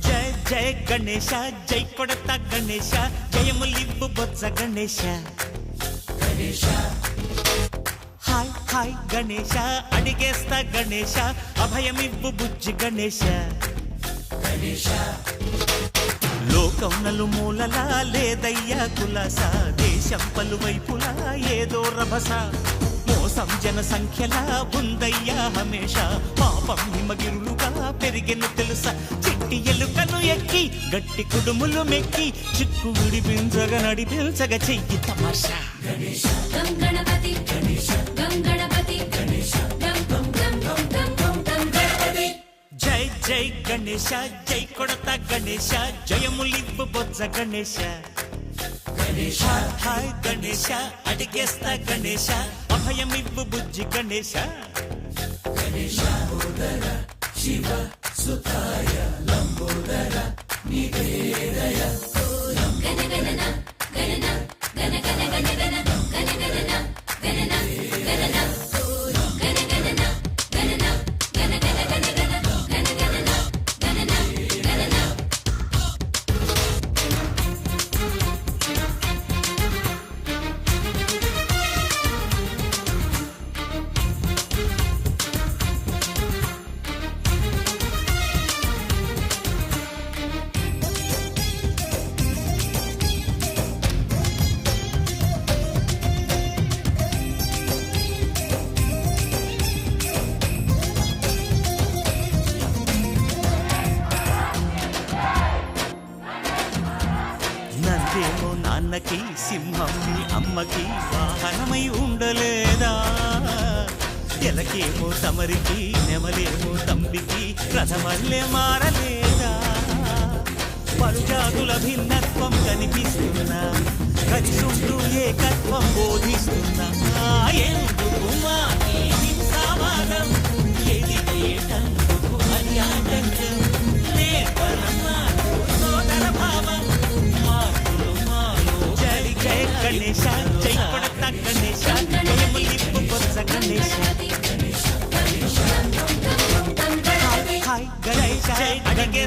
జయ గణేశ జై కొడత గణేశ జయములివ్వు బొజ్జ Ganesha hi hi Ganesha అడిగేస్తా Ganesha అభయమివ్వు బుజ్జి గణేశ లోకం నలుమూలలా లేదయ్యా కులాస దేశం పలువైపులా ఏదో రభస మోసం జన సంఖ్యలా ఉందయ్యా హమేష పాపం హిమగిరులుగా పెరిగెను తెలుసా చిట్టి ఎలుకను ఎక్కి గట్టి కుడుములు మెక్కి చిక్కు విడిపించగ నడిపించగ చెయ్యి తమాషా గణపతి గణపతి జై జై గణేశ జై కొడత గణేశ జయములివ్వు బొజ్జ గణేశ హాయ్ గణేశ అడిగేస్తా గణేశ అభయమివ్వు బుజ్జి గణేశ శివ సుతాయ లంబోదర నివేదయ గణగణన గణన గణ గణ గణ గణ గణగణన గణన గణన గణగణన గణన గణ గణ గణ గణ గణగణన గణన గణన నందేమో నాన్నకి సింహం నీ అమ్మకి వాహనమై ఉండలేదా ఎలకేమో తమరికి నెమలేమో తంబికి రథమల్లే మారలేదా పలుజాతుల భిన్నత్వం కనిపిస్తున్నా కలిసుంటూ ఏకత్వం బోధిస్తున్నా ఎందుకు మా ఈ హింసావాదం ఏది ఏటందుకు అది ఆటంకం నేర్పరమ్మా సోదర భావం జై గణేశ జై కొడత గణేశ జయములివ్వు బొజ్జ గణేశ హాయ్ గణేశ అడిగే